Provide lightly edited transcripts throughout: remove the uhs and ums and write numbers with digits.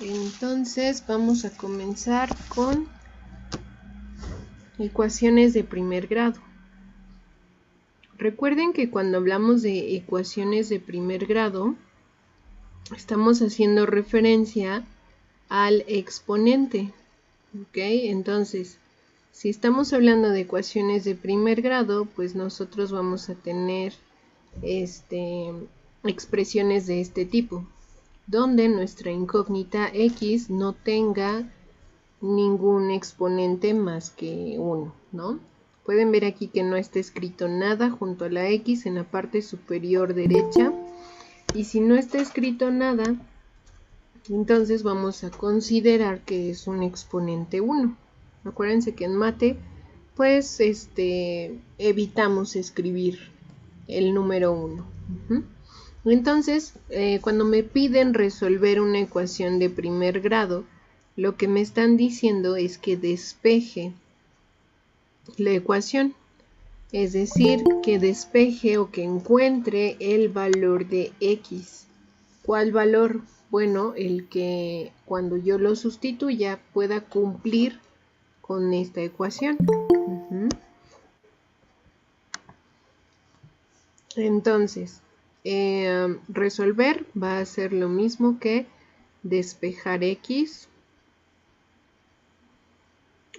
Entonces vamos a comenzar con ecuaciones de primer grado. Recuerden que cuando hablamos de ecuaciones de primer grado, estamos haciendo referencia al exponente. ¿Ok? Entonces, si estamos hablando de ecuaciones de primer grado, pues nosotros vamos a tener expresiones de este tipo, donde nuestra incógnita x no tenga ningún exponente más que 1, ¿no? Pueden ver aquí que no está escrito nada junto a la x en la parte superior derecha, y si no está escrito nada, entonces vamos a considerar que es un exponente 1. Acuérdense que en mate, pues evitamos escribir el número 1. Entonces, cuando me piden resolver una ecuación de primer grado, lo que me están diciendo es que despeje la ecuación. Es decir, que despeje o que encuentre el valor de x. ¿Cuál valor? Bueno, el que cuando yo lo sustituya pueda cumplir con esta ecuación. Entonces, resolver va a ser lo mismo que despejar x,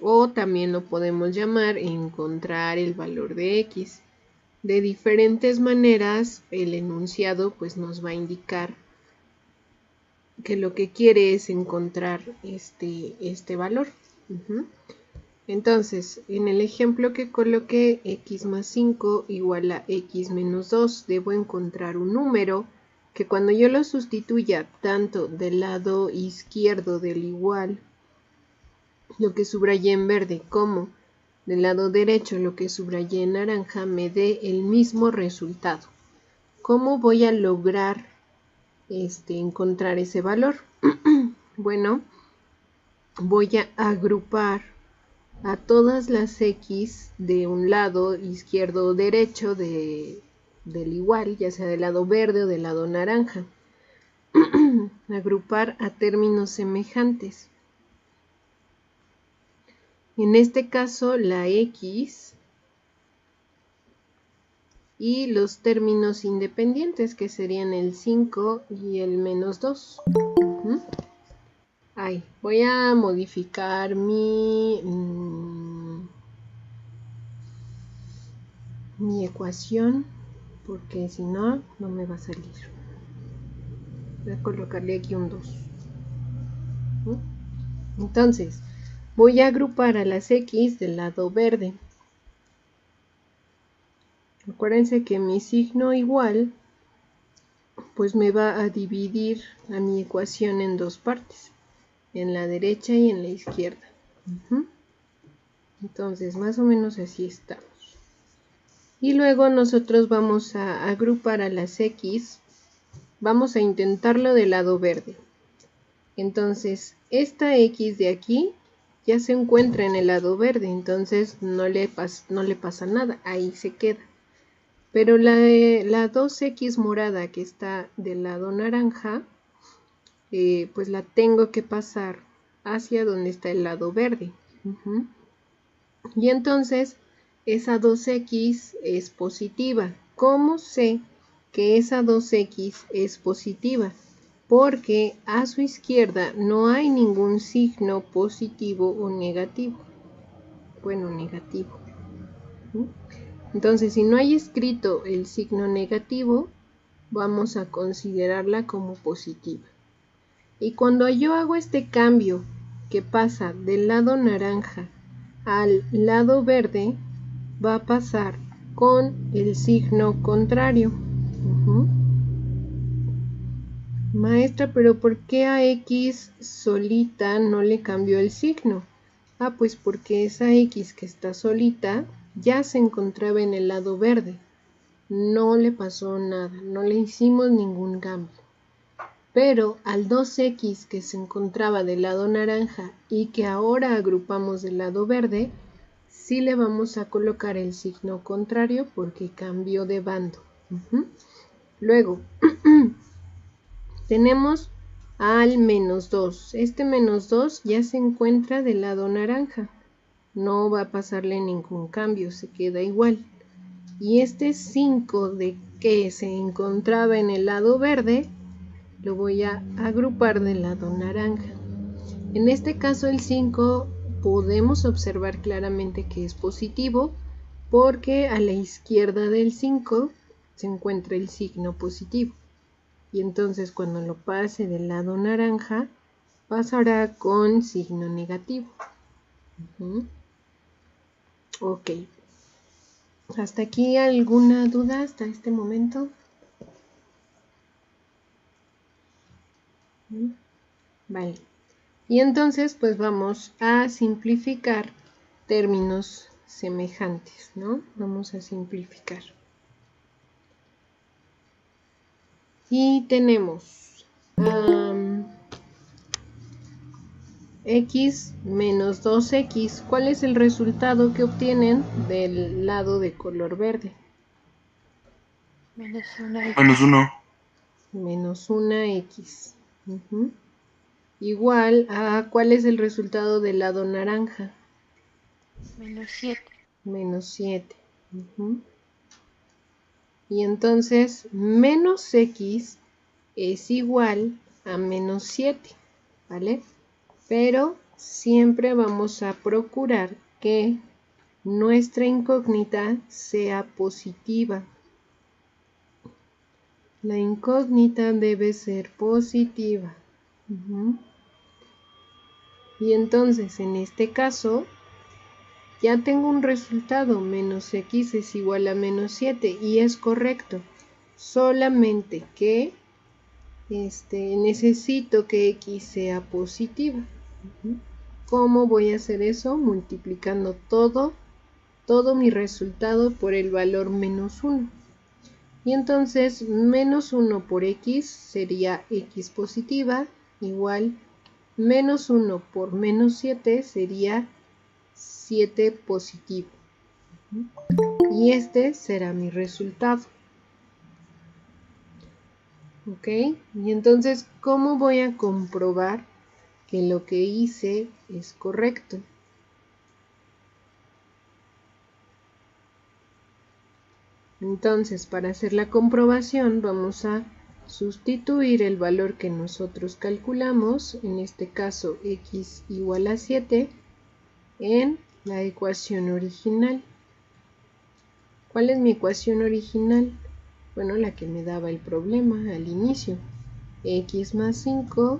o también lo podemos llamar encontrar el valor de x. De diferentes maneras, el enunciado pues nos va a indicar que lo que quiere es encontrar este valor. Entonces, en el ejemplo que coloqué, x más 5 igual a x menos 2, debo encontrar un número que cuando yo lo sustituya tanto del lado izquierdo del igual, lo que subrayé en verde, como del lado derecho, lo que subrayé en naranja, me dé el mismo resultado. ¿Cómo voy a lograr encontrar ese valor? Bueno, voy a agrupar a todas las x de un lado izquierdo o derecho del igual, ya sea del lado verde o del lado naranja. Agrupar a términos semejantes. En este caso, la x y los términos independientes, que serían el 5 y el menos 2. Ahí, voy a modificar mi ecuación, porque si no, no me va a salir. Voy a colocarle aquí un 2. Entonces, voy a agrupar a las x del lado verde. Acuérdense que mi signo igual, pues me va a dividir a mi ecuación en dos partes, en la derecha y en la izquierda. Entonces, más o menos así estamos. Y luego nosotros vamos a agrupar a las x, vamos a intentarlo del lado verde. Entonces, esta x de aquí ya se encuentra en el lado verde, entonces no le pasa nada, ahí se queda. Pero la 2x morada que está del lado naranja, pues la tengo que pasar hacia donde está el lado verde. Y entonces esa 2x es positiva. ¿Cómo sé que esa 2x es positiva? Porque a su izquierda no hay ningún signo positivo o negativo. Bueno, negativo. Entonces, si no hay escrito el signo negativo, vamos a considerarla como positiva. Y cuando yo hago este cambio que pasa del lado naranja al lado verde, va a pasar con el signo contrario. Maestra, pero ¿por qué a x solita no le cambió el signo? Ah, pues porque esa x que está solita ya se encontraba en el lado verde. No le pasó nada, no le hicimos ningún cambio. Pero al 2x que se encontraba del lado naranja y que ahora agrupamos del lado verde, sí le vamos a colocar el signo contrario porque cambió de bando. Luego, tenemos al menos 2. Este menos 2 ya se encuentra del lado naranja. No va a pasarle ningún cambio, se queda igual. Y este 5 de que se encontraba en el lado verde, lo voy a agrupar del lado naranja. En este caso el 5 podemos observar claramente que es positivo porque a la izquierda del 5 se encuentra el signo positivo. Y entonces cuando lo pase del lado naranja pasará con signo negativo. Ok. ¿Hasta aquí alguna duda hasta este momento? Vale. Y entonces pues vamos a simplificar términos semejantes, ¿no? Vamos a simplificar. Y tenemos x menos 2x. ¿Cuál es el resultado que obtienen del lado de color verde? Menos 1x. Menos 1. Menos 1x. Igual a ¿cuál es el resultado del lado naranja? Menos 7. Menos 7. Y entonces menos x es igual a menos 7, ¿vale? Pero siempre vamos a procurar que nuestra incógnita sea positiva. La incógnita debe ser positiva. Y entonces en este caso ya tengo un resultado, menos x es igual a menos 7 y es correcto. Solamente que necesito que x sea positiva. ¿Cómo voy a hacer eso? Multiplicando todo mi resultado por el valor menos 1. Y entonces menos 1 por x sería x positiva igual menos 1 por menos 7 sería 7 positivo. Y este será mi resultado. ¿Ok? Y entonces, ¿cómo voy a comprobar que lo que hice es correcto? Entonces, para hacer la comprobación, vamos a sustituir el valor que nosotros calculamos, en este caso x igual a 7, en la ecuación original. ¿Cuál es mi ecuación original? Bueno, la que me daba el problema al inicio. X más 5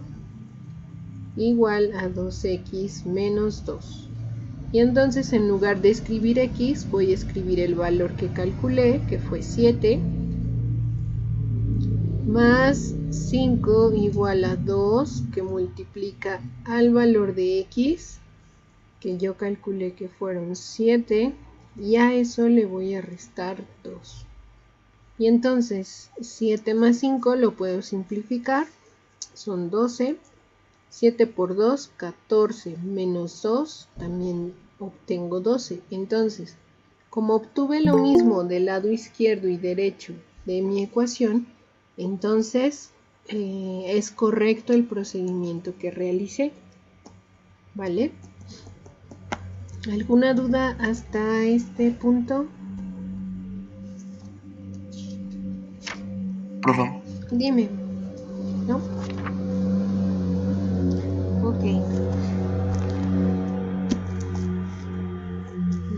igual a 2x menos 2. Y entonces en lugar de escribir x, voy a escribir el valor que calculé, que fue 7, más 5 igual a 2, que multiplica al valor de x, que yo calculé que fueron 7, y a eso le voy a restar 2. Y entonces 7 más 5 lo puedo simplificar, son 12. 7 por 2, 14, menos 2, también obtengo 12. Entonces, como obtuve lo mismo del lado izquierdo y derecho de mi ecuación, entonces es correcto el procedimiento que realicé. ¿Vale? ¿Alguna duda hasta este punto? Profe. Dime. ¿No? Ok.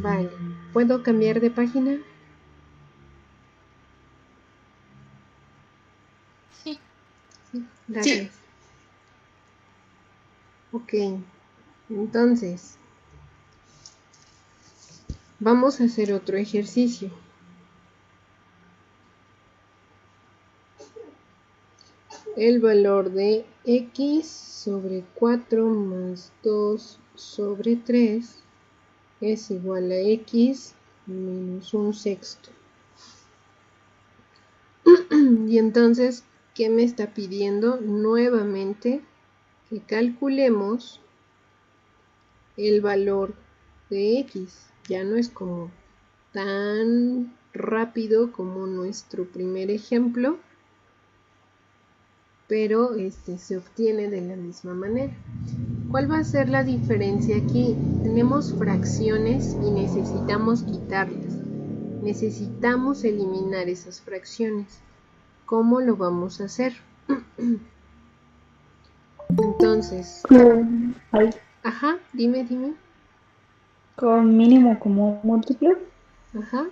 Vale. ¿Puedo cambiar de página? Sí. Gracias. Sí. Ok. Entonces, vamos a hacer otro ejercicio. El valor de x sobre 4 más 2 sobre 3 es igual a x menos 1/6. Y entonces, ¿qué me está pidiendo? Nuevamente que calculemos el valor de x. Ya no es como tan rápido como nuestro primer ejemplo, pero se obtiene de la misma manera. ¿Cuál va a ser la diferencia aquí? Tenemos fracciones y necesitamos quitarlas. Necesitamos eliminar esas fracciones. ¿Cómo lo vamos a hacer? Entonces, ajá, dime. Con mínimo común múltiplo. Ajá.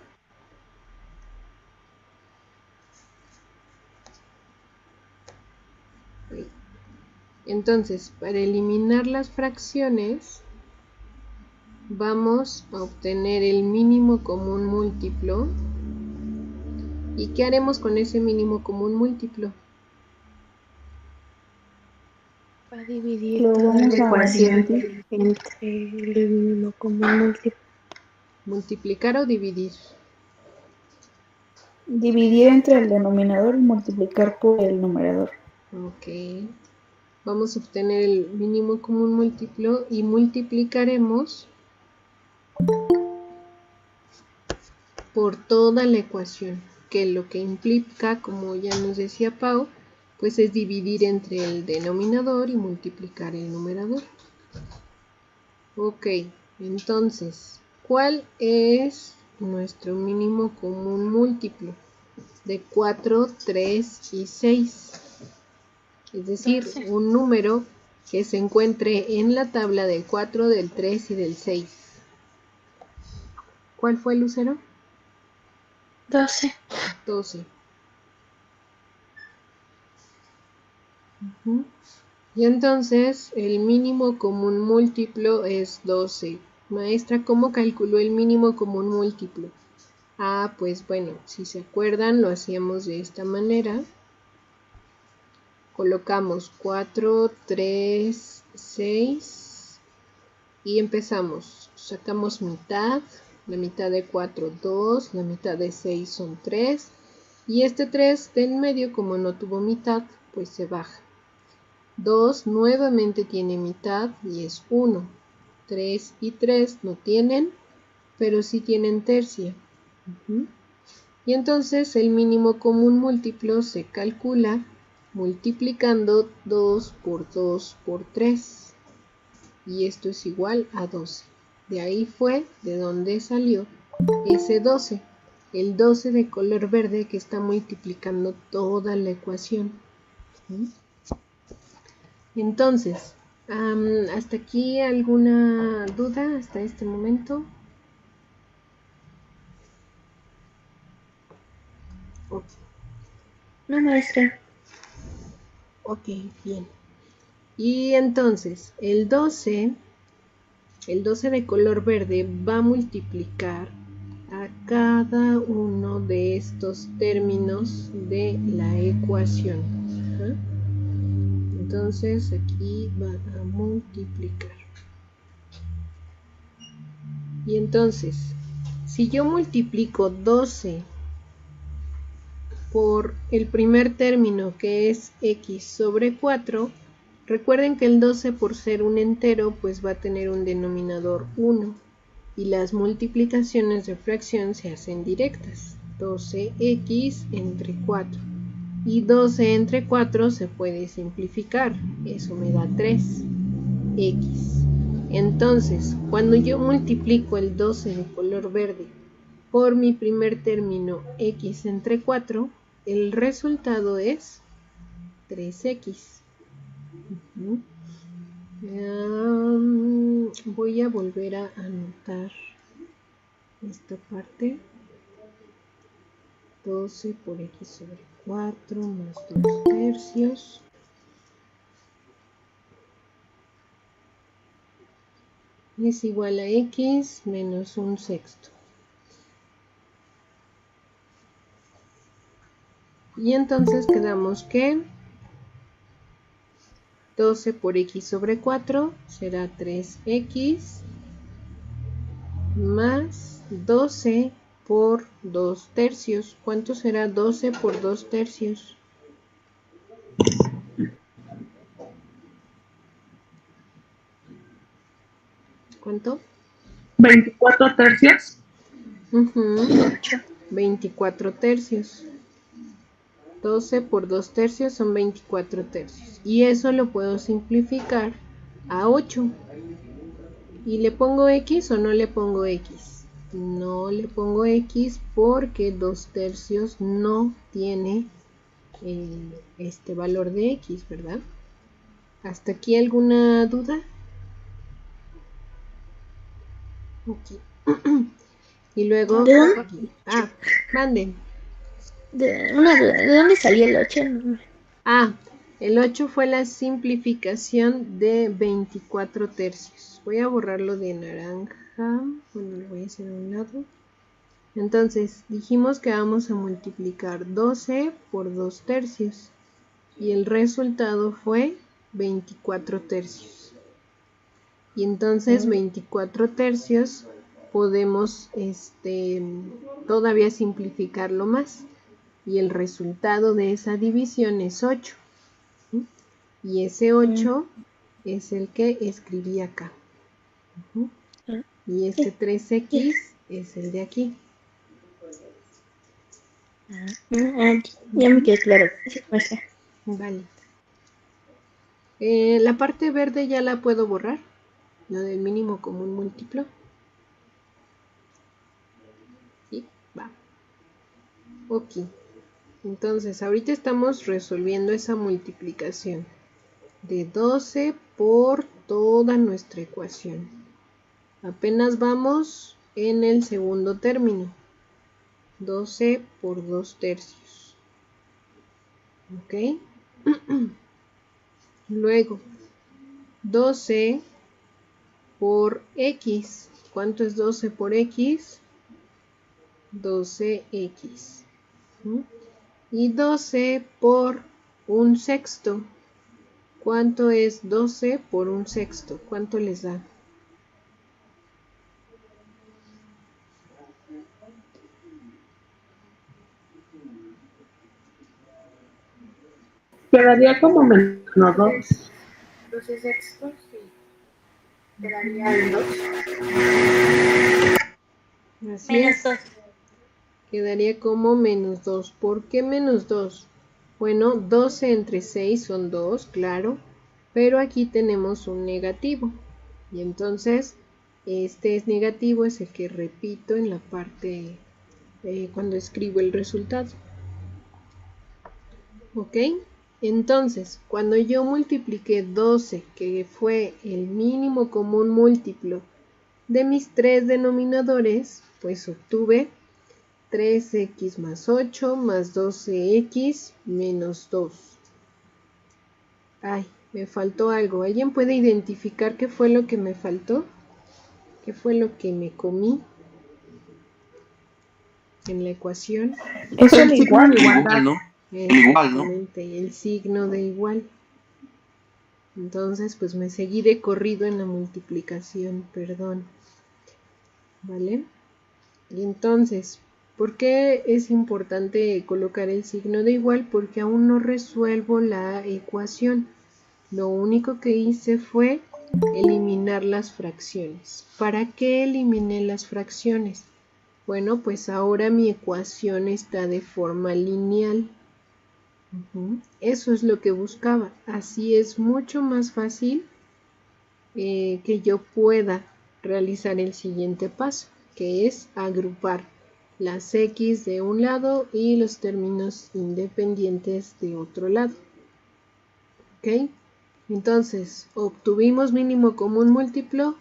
Entonces, para eliminar las fracciones, vamos a obtener el mínimo común múltiplo. ¿Y qué haremos con ese mínimo común múltiplo? Va a dividir Lo toda vamos la a ecuación dividir. entre el mínimo común múltiplo. ¿Multiplicar o dividir? Dividir entre el denominador y multiplicar por el numerador. Ok. Vamos a obtener el mínimo común múltiplo y multiplicaremos por toda la ecuación, que lo que implica, como ya nos decía Pau, pues es dividir entre el denominador y multiplicar el numerador. Ok, entonces, ¿cuál es nuestro mínimo común múltiplo? De 4, 3 y 6. Es decir, 12. un número que se encuentre en la tabla del 4, del 3 y del 6. ¿Cuál fue, Lucero? 12. 12. Y entonces el mínimo común múltiplo es 12. Maestra, ¿cómo calculó el mínimo común múltiplo? Ah, pues bueno, si se acuerdan, lo hacíamos de esta manera. Colocamos 4, 3, 6 y empezamos. Sacamos mitad, la mitad de 4, 2, la mitad de 6 son 3 y este 3 de en medio, como no tuvo mitad, pues se baja. 2 nuevamente tiene mitad y es 1. 3 y 3 no tienen, pero sí tienen tercia. Y entonces el mínimo común múltiplo se calcula multiplicando 2 por 2 por 3. Y esto es igual a 12. De ahí fue de donde salió ese 12. El 12 de color verde que está multiplicando toda la ecuación. Entonces, ¿hasta aquí alguna duda hasta este momento? Ok. No, maestra. Ok, bien. Y entonces, el 12 de color verde va a multiplicar a cada uno de estos términos de la ecuación. Ajá. Entonces, aquí va a multiplicar. Y entonces, si yo multiplico 12 por el primer término, que es x sobre 4, recuerden que el 12 por ser un entero pues va a tener un denominador 1 y las multiplicaciones de fracción se hacen directas. 12x entre 4 y 12 entre 4 se puede simplificar, eso me da 3x. Entonces, cuando yo multiplico el 12 de color verde por mi primer término x entre 4, el resultado es 3x. Voy a volver a anotar esta parte. 12 por x sobre 4 más 2 tercios. Es igual a x menos 1/6. Y entonces quedamos que 12 por x sobre 4 será 3x más 12 por 2 tercios. ¿Cuánto será 12 por 2 tercios? ¿Cuánto? 24 tercios. 24 tercios. 12 por 2 tercios son 24 tercios. Y eso lo puedo simplificar a 8. ¿Y le pongo X o no le pongo X? No le pongo X porque 2 tercios no tiene este valor de X, ¿verdad? ¿Hasta aquí alguna duda? Ok. Y luego... aquí. Manden. Una duda, ¿de dónde salía el 8? El 8 fue la simplificación de 24 tercios. Voy a borrarlo de naranja. Bueno, lo voy a hacer a un lado. Entonces, dijimos que vamos a multiplicar 12 por 2 tercios. Y el resultado fue 24 tercios. Y entonces 24 tercios podemos todavía simplificarlo más. Y el resultado de esa división es 8. Y ese 8 es el que escribí acá. Y este 3x es el de aquí. Ya me quedó claro. Vale. La parte verde ya la puedo borrar. Lo del mínimo común múltiplo. Sí, va. Ok. Entonces, ahorita estamos resolviendo esa multiplicación de 12 por toda nuestra ecuación. Apenas vamos en el segundo término. 12 por 2 tercios. ¿Ok? Luego, 12 por x. ¿Cuánto es 12 por x? 12x. Y 12 por un sexto. ¿Cuánto es 12 por un sexto? ¿Cuánto les da? Quedaría como menos 2. 12 sextos y quedaría el 2. Así es. Quedaría como menos 2. ¿Por qué menos 2? Bueno, 12 entre 6 son 2, claro. Pero aquí tenemos un negativo. Y entonces, este es negativo, es el que repito en la parte cuando escribo el resultado. ¿Ok? Entonces, cuando yo multipliqué 12, que fue el mínimo común múltiplo de mis tres denominadores, pues obtuve 3x más 8 más 12x menos 2. Ay, me faltó algo. ¿Alguien puede identificar qué fue lo que me faltó? ¿Qué fue lo que me comí en la ecuación? Es El un signo igual. de igualdad. ¿no? Exactamente, el signo de igual. Entonces, pues me seguí de corrido en la multiplicación, perdón. ¿Vale? Y entonces, ¿por qué es importante colocar el signo de igual? Porque aún no resuelvo la ecuación. Lo único que hice fue eliminar las fracciones. ¿Para qué eliminé las fracciones? Bueno, pues ahora mi ecuación está de forma lineal. Eso es lo que buscaba. Así es mucho más fácil que yo pueda realizar el siguiente paso, que es agrupar las x de un lado y los términos independientes de otro lado. ¿Ok? Entonces, obtuvimos mínimo común múltiplo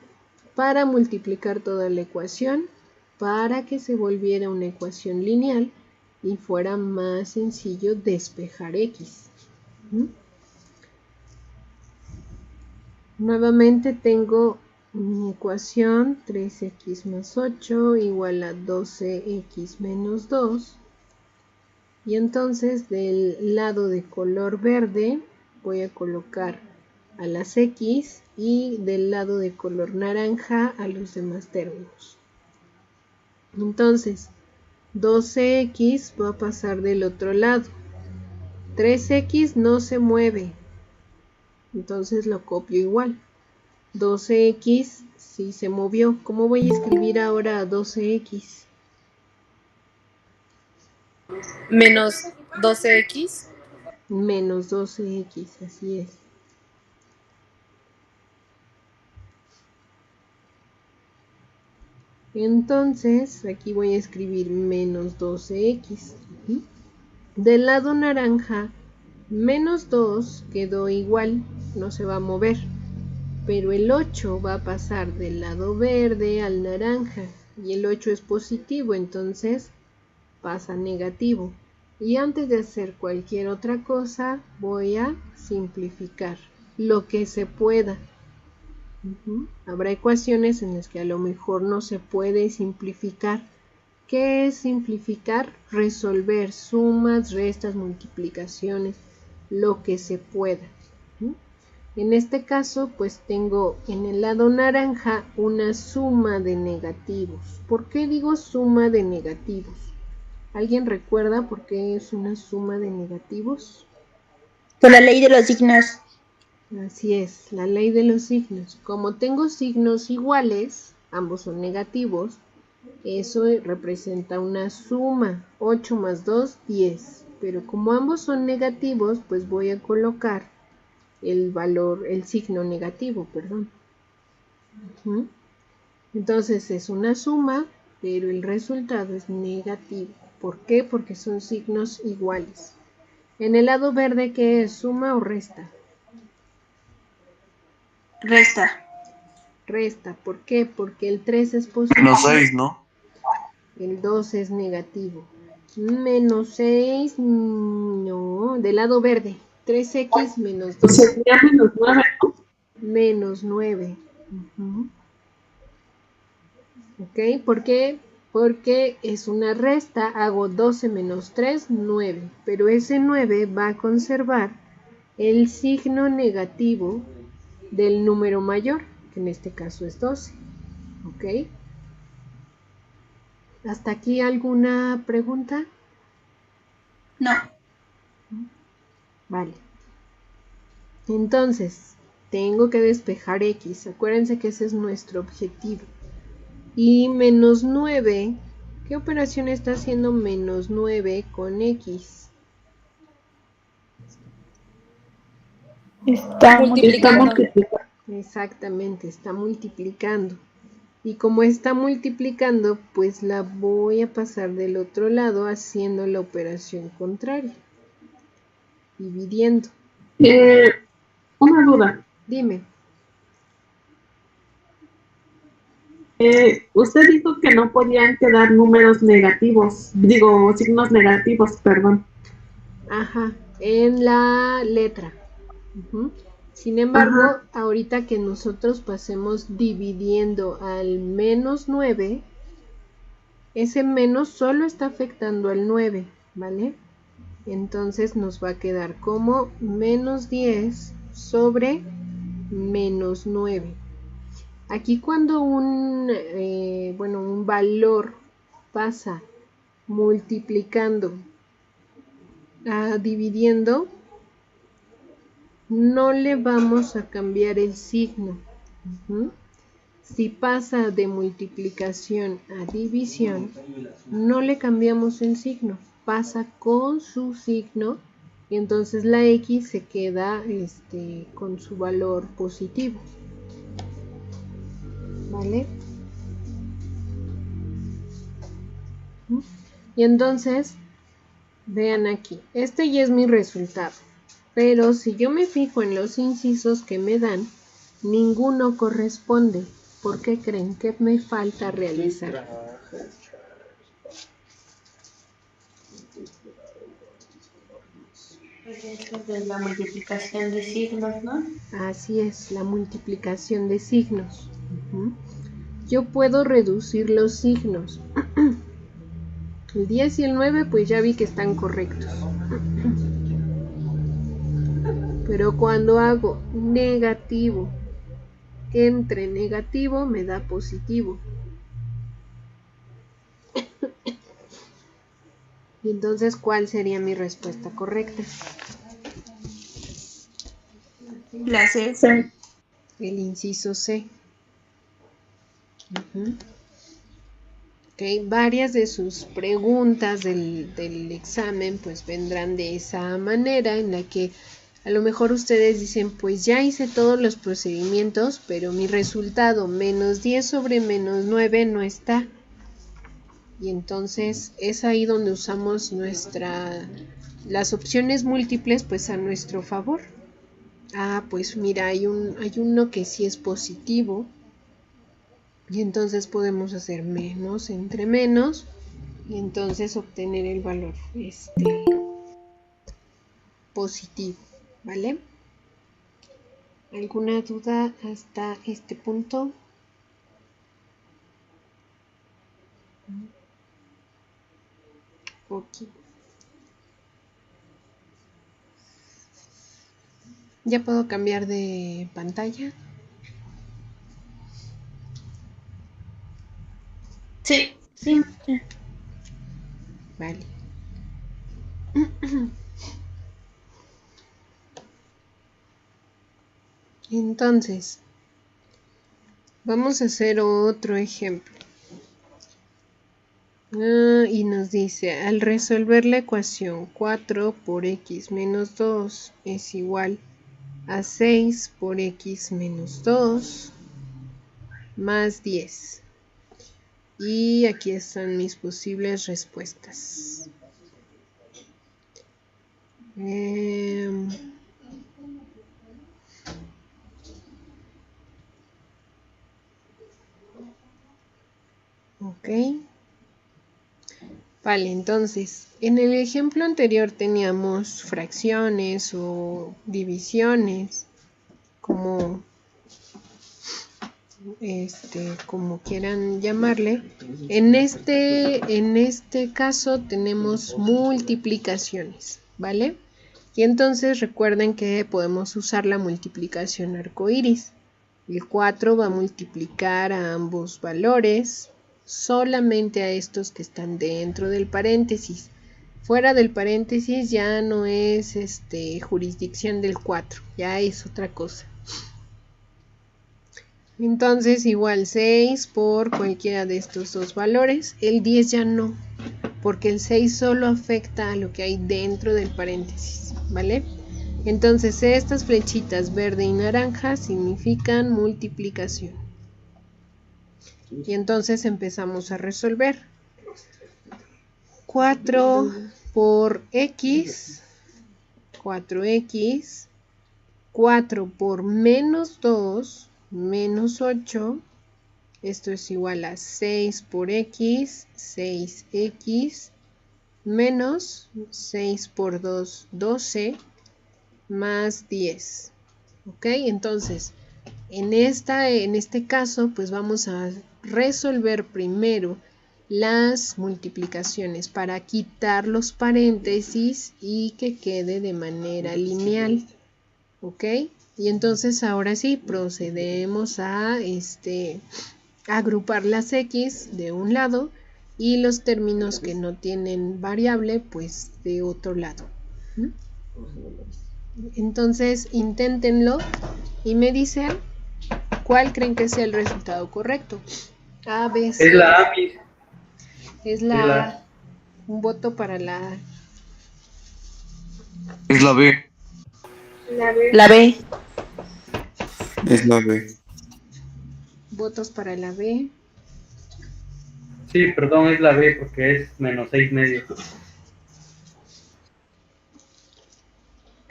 para multiplicar toda la ecuación para que se volviera una ecuación lineal y fuera más sencillo despejar x. Nuevamente tengo mi ecuación 3x más 8 igual a 12x menos 2. Y entonces del lado de color verde voy a colocar a las x y del lado de color naranja a los demás términos. Entonces 12x va a pasar del otro lado. 3x no se mueve, entonces lo copio igual. 12x sí se movió. ¿Cómo voy a escribir ahora 12x? Menos 12x. Menos 12x, así es. Entonces, aquí voy a escribir menos 12x. ¿Sí? Del lado naranja, menos 2 quedó igual, no se va a mover. Pero el 8 va a pasar del lado verde al naranja. Y el 8 es positivo, entonces pasa negativo. Y antes de hacer cualquier otra cosa, voy a simplificar lo que se pueda. Habrá ecuaciones en las que a lo mejor no se puede simplificar. ¿Qué es simplificar? Resolver sumas, restas, multiplicaciones, lo que se pueda. En este caso, pues tengo en el lado naranja una suma de negativos. ¿Por qué digo suma de negativos? ¿Alguien recuerda por qué es una suma de negativos? Por la ley de los signos. Así es, la ley de los signos. Como tengo signos iguales, ambos son negativos, eso representa una suma. 8 más 2, 10. Pero como ambos son negativos, pues voy a colocar el valor, el signo negativo, perdón. Entonces es una suma, pero el resultado es negativo. ¿Por qué? Porque son signos iguales. En el lado verde, ¿qué es? ¿Suma o resta? Resta. Resta. ¿Por qué? Porque el 3 es positivo. Menos 6, ¿no? El 2 es negativo. Menos 6, no, del lado verde. 3x menos 2. Sería menos 9. Menos 9. ¿Ok? ¿Por qué? Porque es una resta. Hago 12 menos 3, 9. Pero ese 9 va a conservar el signo negativo del número mayor, que en este caso es 12. ¿Ok? ¿Hasta aquí alguna pregunta? No. Vale. Entonces, tengo que despejar x. Acuérdense que ese es nuestro objetivo. Y menos 9, ¿qué operación está haciendo menos 9 con x? Está Multiplicando. Exactamente, está multiplicando. Y como está multiplicando, pues la voy a pasar del otro lado haciendo la operación contraria. Dividiendo. Una duda. Dime. Usted dijo que no podían quedar números negativos, digo, signos negativos, perdón. Ajá, en la letra. Sin embargo, Ajá. ahorita que nosotros pasemos dividiendo al menos 9, ese menos solo está afectando al 9, ¿vale? Entonces nos va a quedar como menos 10 sobre menos 9. Aquí cuando un valor pasa multiplicando a dividiendo, no le vamos a cambiar el signo. Si pasa de multiplicación a división, no le cambiamos el signo, pasa con su signo y entonces la x se queda con su valor positivo. ¿Vale? Y entonces, vean aquí, este ya es mi resultado. Pero si yo me fijo en los incisos que me dan, ninguno corresponde. ¿Por qué creen que me falta realizar? De la multiplicación de signos, ¿no? Así es, la multiplicación de signos. Yo puedo reducir los signos. El 10 y el 9 pues ya vi que están correctos. Pero cuando hago negativo entre negativo me da positivo. Y entonces, ¿cuál sería mi respuesta correcta? La C. El inciso C. ¿Okay? Varias de sus preguntas del examen pues vendrán de esa manera en la que a lo mejor ustedes dicen pues ya hice todos los procedimientos pero mi resultado menos 10 sobre menos 9 no está, y entonces es ahí donde usamos las opciones múltiples pues a nuestro favor. Pues mira, hay uno que sí es positivo. Y entonces podemos hacer menos entre menos y entonces obtener el valor positivo, ¿vale? ¿Alguna duda hasta este punto? Ok. ¿Ya puedo cambiar de pantalla? Sí. Vale. Entonces, vamos a hacer otro ejemplo. Y nos dice, al resolver la ecuación 4 por x menos 2 es igual a 6 por x menos 2 más 10. Y aquí están mis posibles respuestas. Ok. Vale, entonces, en el ejemplo anterior teníamos fracciones o divisiones, como quieran llamarle. En este caso tenemos multiplicaciones, ¿vale? Y entonces recuerden que podemos usar la multiplicación arcoíris. El 4 va a multiplicar a ambos valores, solamente a estos que están dentro del paréntesis. Fuera del paréntesis ya no es jurisdicción del 4, ya es otra cosa. Entonces igual 6 por cualquiera de estos dos valores. El 10 ya no, porque el 6 solo afecta a lo que hay dentro del paréntesis, ¿vale? Entonces estas flechitas verde y naranja significan multiplicación. Y entonces empezamos a resolver. 4 por x, 4x, 4 por menos 2, menos 8, esto es igual a 6 por x, 6x, menos 6 por 2, 12, más 10. ¿Ok? Entonces, en este caso, pues vamos a resolver primero las multiplicaciones para quitar los paréntesis y que quede de manera lineal. ¿Ok? Y entonces ahora sí procedemos a agrupar las x de un lado y los términos que no tienen variable pues de otro lado. Entonces inténtenlo y me dicen cuál creen que sea el resultado correcto. A, B, C. Es la A, Miss. Es la A. Un voto para la A. Es la B. La B. Es la B. Votos para la B. Sí, perdón, es la B porque es menos 6 medios.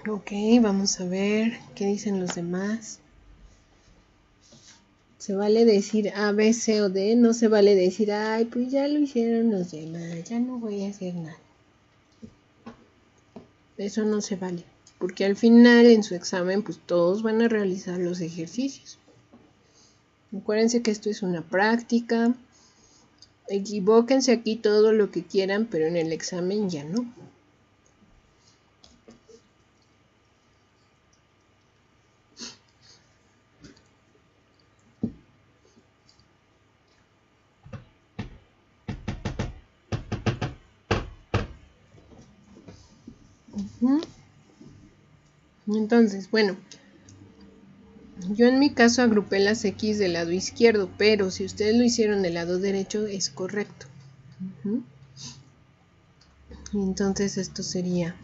Ok, vamos a ver qué dicen los demás. Se vale decir A, B, C o D, no se vale decir, ay, pues ya lo hicieron los demás, ya no voy a hacer nada. Eso no se vale, porque al final en su examen pues todos van a realizar los ejercicios. Acuérdense que esto es una práctica, equivóquense aquí todo lo que quieran, pero en el examen ya no. Entonces, bueno, yo en mi caso agrupé las X del lado izquierdo, pero si ustedes lo hicieron del lado derecho es correcto. Ujú. Y entonces esto sería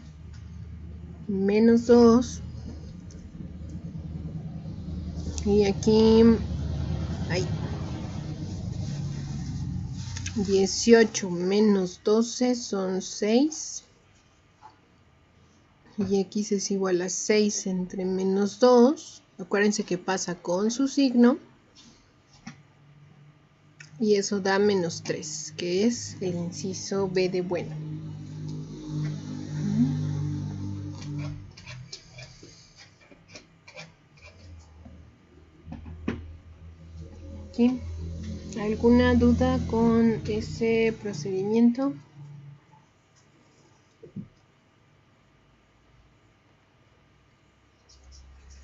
menos 2. Y aquí hay 18 menos 12 son 6. Y x es igual a 6 entre menos 2. Acuérdense que pasa con su signo. Y eso da menos 3, que es el inciso B de bueno. ¿Sí? ¿Alguna duda con ese procedimiento?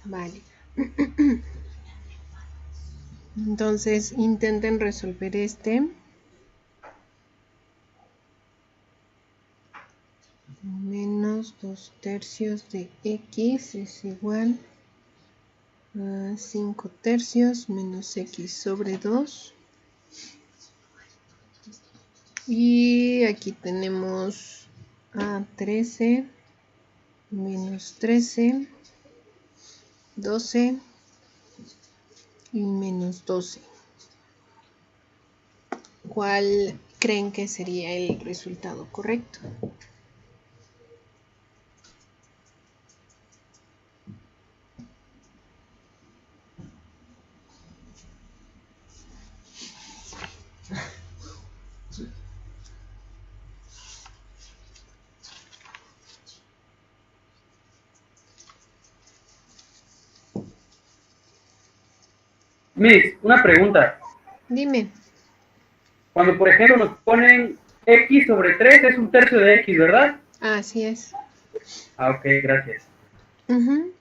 Vale. Entonces intenten resolver este. Menos 2 tercios de x es igual a 5 tercios menos x sobre 2. Y aquí tenemos a 13 menos 13, 12 y menos 12. ¿Cuál creen que sería el resultado correcto? Miss, una pregunta. Dime. Cuando, por ejemplo, nos ponen x sobre 3 es un tercio de x, ¿verdad? Así es. Ah, ok, gracias. Ujú.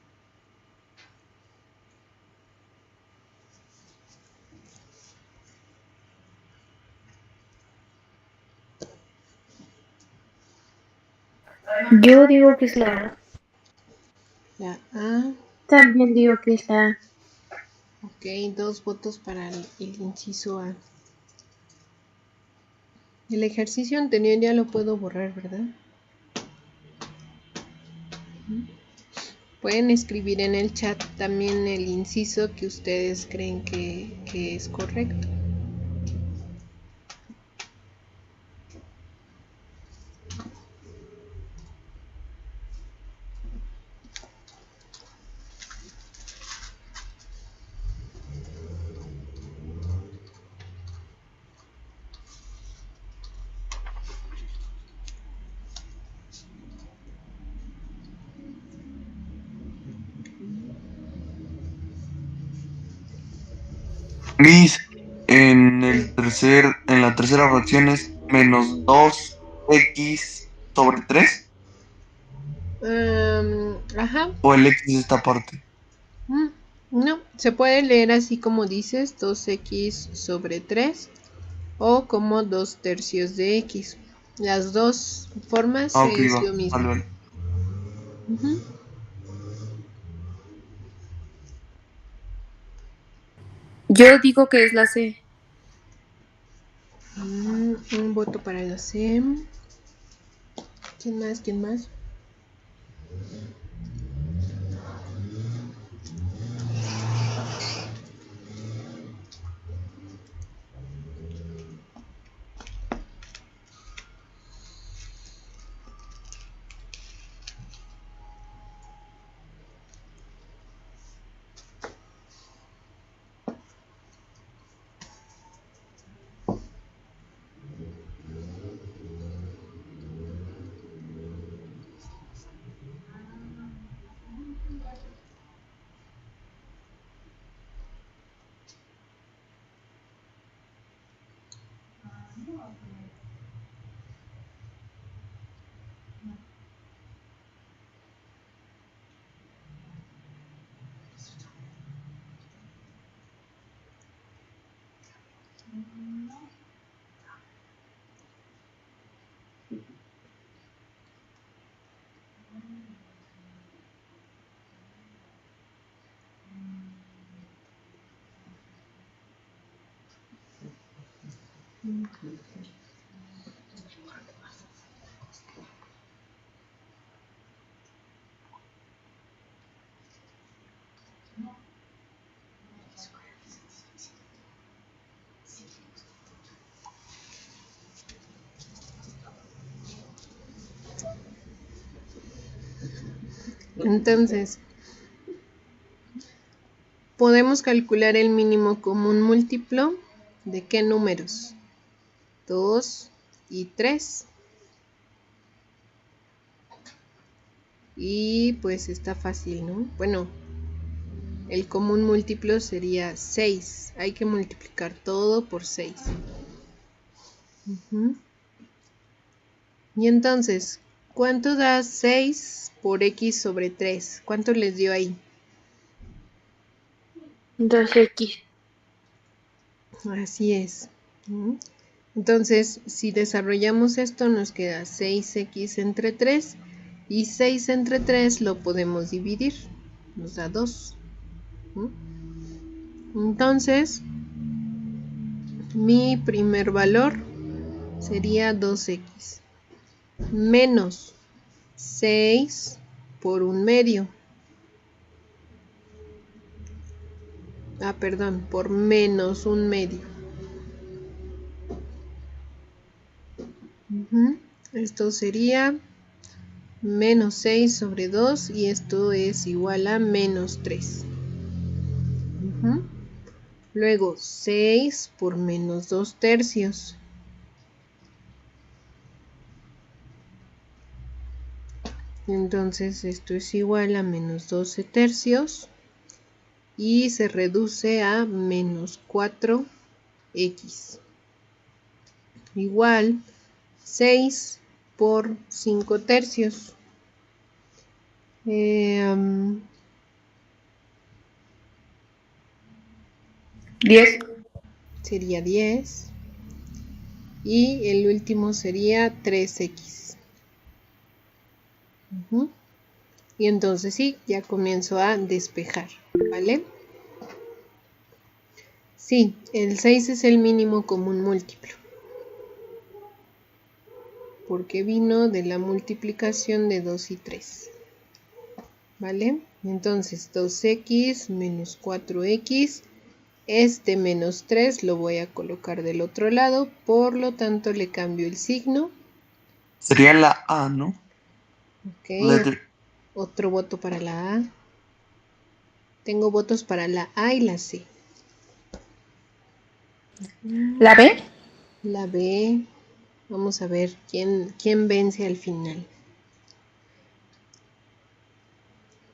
Yo digo que es la La A. También digo que es la A. Ok, 2 votos para el inciso A. El ejercicio anterior ya lo puedo borrar, ¿verdad? Pueden escribir en el chat también el inciso que ustedes creen que es correcto. Miss, en la tercera fracción es menos 2x sobre 3 Ajá. o el x de esta parte. No, se puede leer así como dices, 2x sobre 3 o como 2 tercios de x. Las dos formas Ah, ok, es va. lo mismo. Vale, vale. Ujú. Yo digo que es la C. Un voto para la C. ¿Quién más? ¿Quién más? Entonces, podemos calcular el mínimo común múltiplo de qué números, 2 y 3. Y pues está fácil, ¿no? Bueno, el común múltiplo sería 6. Hay que multiplicar todo por 6. Y entonces, ¿cuánto da 6 por x sobre 3? ¿Cuánto les dio ahí? 2x. Así es. Entonces, si desarrollamos esto, nos queda 6x entre 3. Y 6 entre 3 lo podemos dividir. Nos da 2. Entonces, mi primer valor sería 2x menos 6 por 1/2. Perdón, por menos 1/2. Esto sería menos 6 sobre 2 y esto es igual a menos 3. Luego 6 por menos 2/3. Entonces esto es igual a menos 12/3 y se reduce a menos 4x. Igual 6 por 5/3. 10. Sería 10. Y el último sería 3x. Y entonces sí, ya comienzo a despejar, ¿vale? Sí, el 6 es el mínimo común múltiplo, porque vino de la multiplicación de 2 y 3. ¿Vale? Entonces 2x menos 4x. Este menos 3 lo voy a colocar del otro lado, por lo tanto le cambio el signo. Sería la A, ¿no? Ok, Letter. otro voto para la A. Tengo votos para la A y la C. ¿La B? La B. Vamos a ver quién vence al final.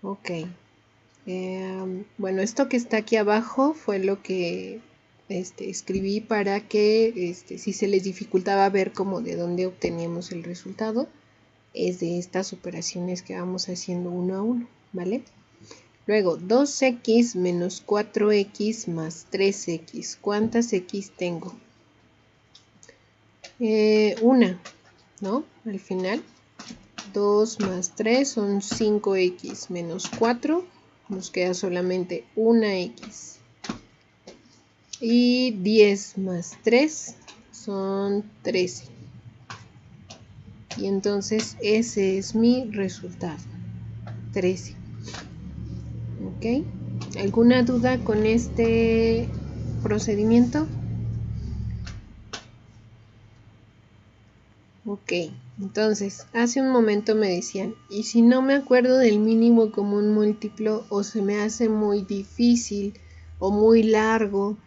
Ok. Bueno, esto que está aquí abajo fue lo que escribí para que si se les dificultaba ver como de dónde obteníamos el resultado, es de estas operaciones que vamos haciendo uno a uno, ¿vale? Luego, 2x menos 4x más 3x. ¿Cuántas x tengo? Una, ¿no? Al final. 2 más 3 son 5x menos 4. Nos queda solamente una x. Y 10 más 3 son 13. Y entonces ese es mi resultado. 13. ¿Ok? ¿Alguna duda con este procedimiento? Ok, entonces, hace un momento me decían, ¿y si no me acuerdo del mínimo común múltiplo o se me hace muy difícil o muy largo?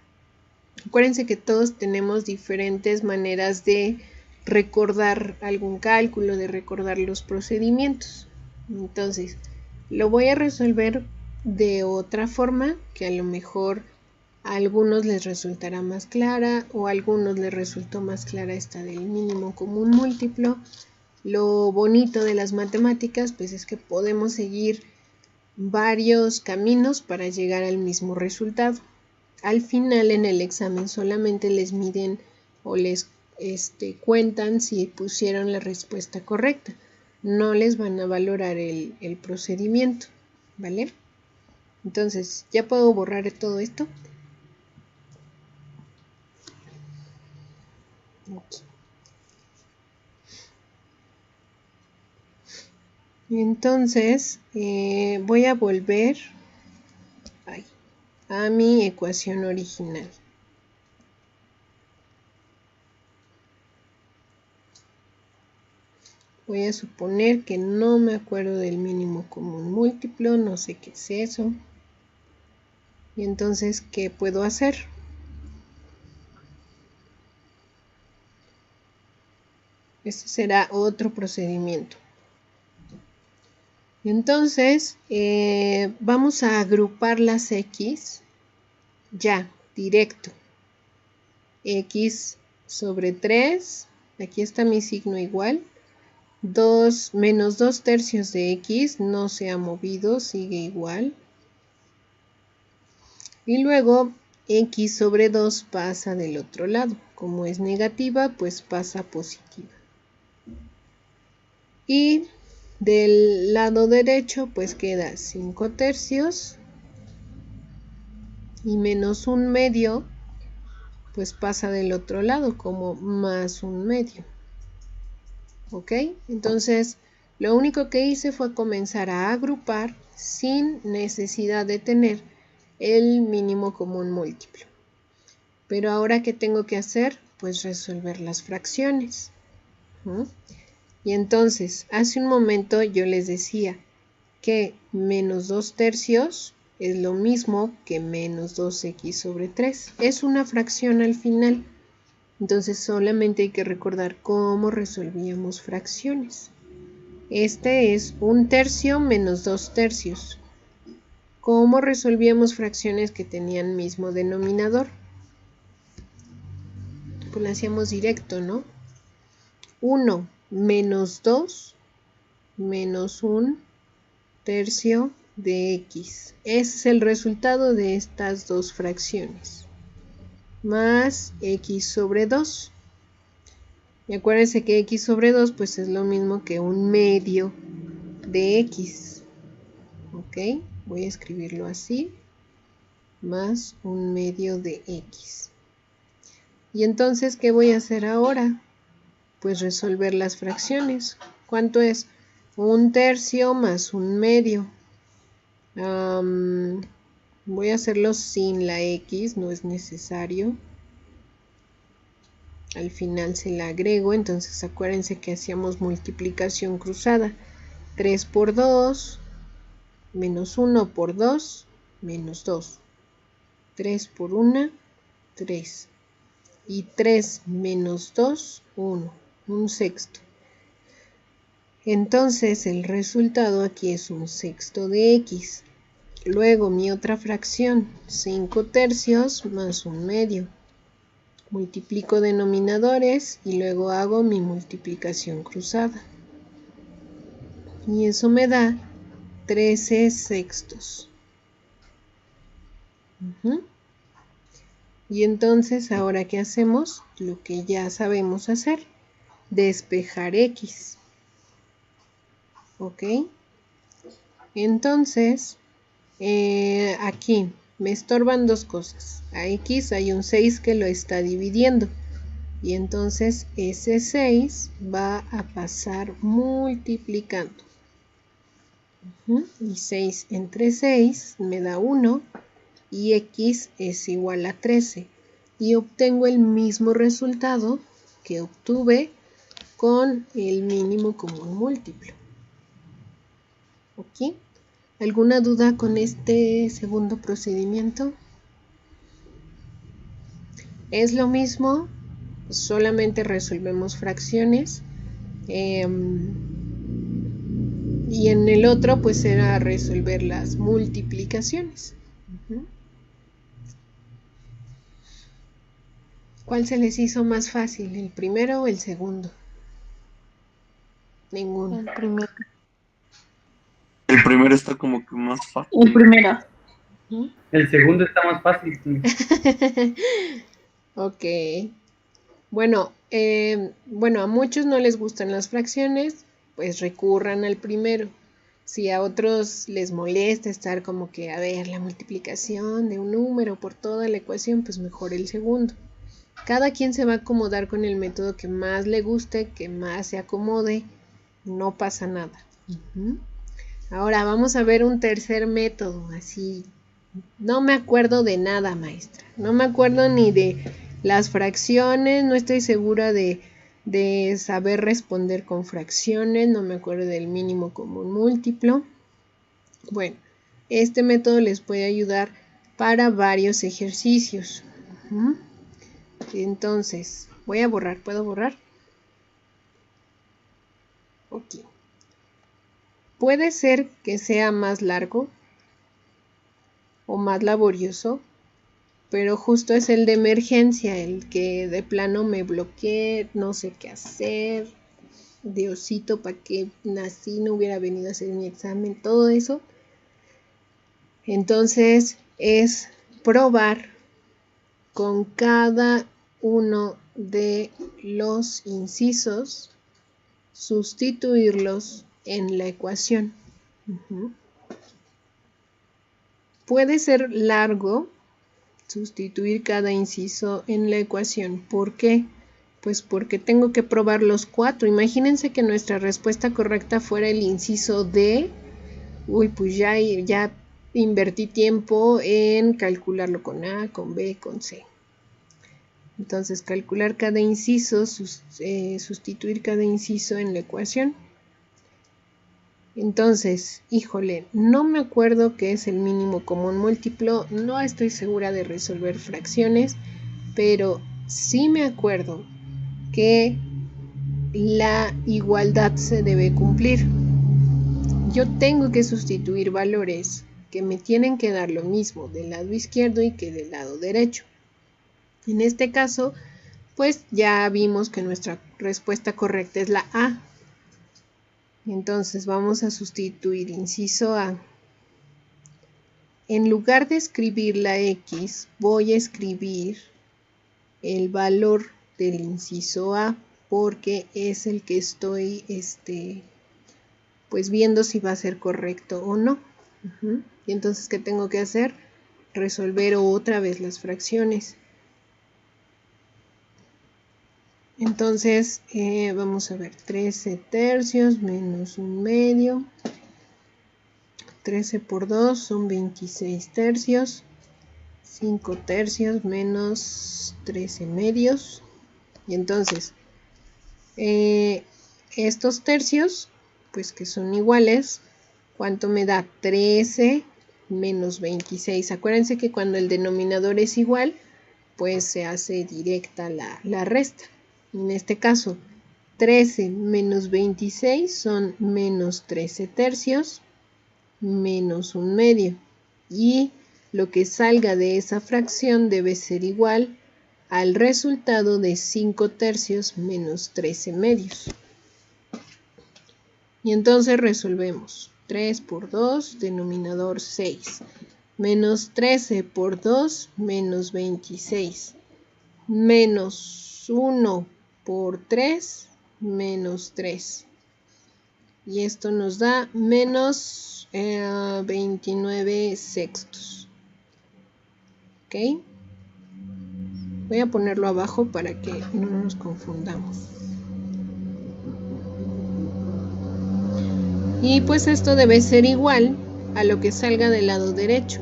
Acuérdense que todos tenemos diferentes maneras de recordar algún cálculo, de recordar los procedimientos. Entonces, lo voy a resolver de otra forma que a lo mejor a algunos les resultará más clara o a algunos les resultó más clara esta del mínimo común múltiplo. Lo bonito de las matemáticas pues es que podemos seguir varios caminos para llegar al mismo resultado. Al final en el examen solamente les miden o les cuentan si pusieron la respuesta correcta. No les van a valorar el procedimiento, ¿vale? Entonces, ¿ya puedo borrar todo esto? Aquí. Entonces voy a volver a mi ecuación original. Voy a suponer que no me acuerdo del mínimo común múltiplo, no sé qué es eso. Y entonces, ¿qué puedo hacer? Este será otro procedimiento. Entonces, vamos a agrupar las X ya, directo. X sobre 3, aquí está mi signo igual. 2 menos 2 tercios de X no se ha movido, sigue igual. Y luego X sobre 2 pasa del otro lado. Como es negativa, pues pasa positiva. Y del lado derecho, pues queda 5 tercios. Y menos 1/2, pues pasa del otro lado como más 1/2. ¿Ok? Entonces, lo único que hice fue comenzar a agrupar sin necesidad de tener el mínimo común múltiplo. Pero ahora, ¿qué tengo que hacer? Pues resolver las fracciones. Y entonces, hace un momento yo les decía que menos 2 tercios es lo mismo que menos 2x sobre 3. Es una fracción al final. Entonces solamente hay que recordar cómo resolvíamos fracciones. Este es 1 tercio menos 2 tercios. ¿Cómo resolvíamos fracciones que tenían mismo denominador? Pues lo hacíamos directo, ¿no? 1 menos 2 menos 1 tercio de x. Ese es el resultado de estas dos fracciones. Más x sobre 2. Y acuérdense que x sobre 2 pues es lo mismo que 1/2 de x. ¿Ok? Voy a escribirlo así. Más 1/2 de x. Y entonces, ¿qué voy a hacer ahora? Pues resolver las fracciones. ¿Cuánto es? 1 tercio más 1/2. Voy a hacerlo sin la x, no es necesario. Al final se la agrego, entonces acuérdense que hacíamos multiplicación cruzada. 3 por 2, menos 1 por 2, menos 2. 3 por 1, 3. Y 3 menos 2, 1. 1/6. Entonces el resultado aquí es 1/6 de x. Luego mi otra fracción, 5 tercios más 1/2. Multiplico denominadores y luego hago mi multiplicación cruzada. Y eso me da 13/6. Y entonces, ¿ahora qué hacemos? Lo que ya sabemos hacer. Despejar x. ¿Ok? Entonces, aquí me estorban dos cosas. A x hay un 6 que lo está dividiendo. Y entonces ese 6 va a pasar multiplicando. Y 6 entre 6 me da 1. Y x es igual a 13. Y obtengo el mismo resultado que obtuve con el mínimo común múltiplo. ¿Ok? ¿Alguna duda con este segundo procedimiento? Es lo mismo, solamente resolvemos fracciones. Y en el otro pues era resolver las multiplicaciones. ¿Cuál se les hizo más fácil, el primero o el segundo? Ninguno. El primero. El primero está como que más fácil. El primero. El segundo está más fácil. Ok. Bueno, a muchos no les gustan las fracciones, pues recurran al primero. Si a otros les molesta estar como que, a ver, la multiplicación de un número por toda la ecuación, pues mejor el segundo. Cada quien se va a acomodar con el método que más le guste, que más se acomode, no pasa nada. Ahora vamos a ver un tercer método, así. No me acuerdo de nada, maestra. No me acuerdo ni de las fracciones, no estoy segura de de saber responder con fracciones, no me acuerdo del mínimo común múltiplo. Bueno, este método les puede ayudar para varios ejercicios. Entonces, voy a borrar, ¿puedo borrar? Ok. Puede ser que sea más largo o más laborioso, pero justo es el de emergencia, el que de plano me bloqueé, no sé qué hacer, Diosito, ¿para qué nací? No hubiera venido a hacer mi examen, todo eso. Entonces es probar con cada uno de los incisos, sustituirlos en la ecuación. Puede ser largo sustituir cada inciso en la ecuación. ¿Por qué? Pues porque tengo que probar los 4. Imagínense que nuestra respuesta correcta fuera el inciso D. Uy, pues ya invertí tiempo en calcularlo con A, con B, con C. Entonces, calcular cada inciso, sustituir cada inciso en la ecuación. Entonces, híjole, no me acuerdo qué es el mínimo común múltiplo, no estoy segura de resolver fracciones, pero sí me acuerdo que la igualdad se debe cumplir. Yo tengo que sustituir valores que me tienen que dar lo mismo del lado izquierdo y que del lado derecho. En este caso, pues ya vimos que nuestra respuesta correcta es la A. Entonces vamos a sustituir inciso A. En lugar de escribir la X, voy a escribir el valor del inciso A porque es el que estoy pues viendo si va a ser correcto o no. Y entonces, ¿qué tengo que hacer? Resolver otra vez las fracciones. Entonces, vamos a ver, 13 tercios menos 1/2. 13 por 2 son 26 tercios. 5 tercios menos 13 medios. Y entonces, estos tercios, pues que son iguales, ¿cuánto me da? 13 menos 26. Acuérdense que cuando el denominador es igual, pues se hace directa la resta. En este caso, 13 menos 26 son menos 13 tercios menos 1/2. Y lo que salga de esa fracción debe ser igual al resultado de 5 tercios menos 13 medios. Y entonces resolvemos. 3 por 2, denominador 6. Menos 13 por 2, menos 26. Menos 1 por 3, menos 3. Y esto nos da menos 29 sextos. ¿Ok? Voy a ponerlo abajo para que no nos confundamos. Y pues esto debe ser igual a lo que salga del lado derecho.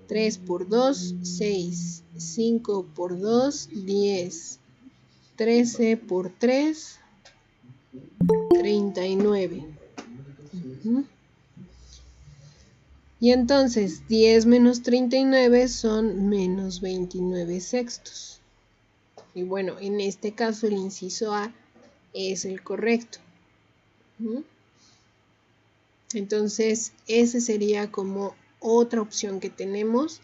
3 por 2, 6. 5 por 2, 10. 13 por 3, 39. Y entonces 10 menos 39 son menos 29 sextos. Y bueno, en este caso el inciso A es el correcto. Entonces ese sería como otra opción que tenemos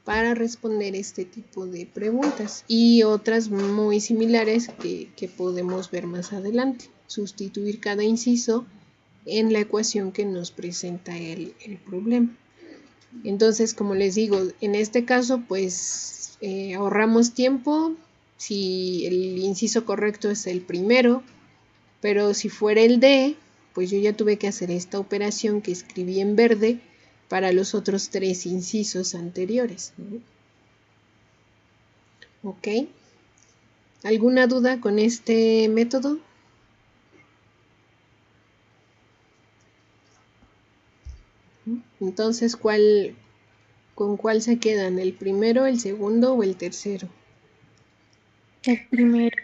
para responder este tipo de preguntas y otras muy similares que podemos ver más adelante. Sustituir cada inciso en la ecuación que nos presenta el problema. Entonces, como les digo, en este caso pues ahorramos tiempo si el inciso correcto es el primero, pero si fuera el D, pues yo ya tuve que hacer esta operación que escribí en verde para los otros 3 incisos anteriores. ¿Ok? ¿Alguna duda con este método? Entonces, ¿con cuál se quedan? ¿El primero, el segundo o el tercero? El primero.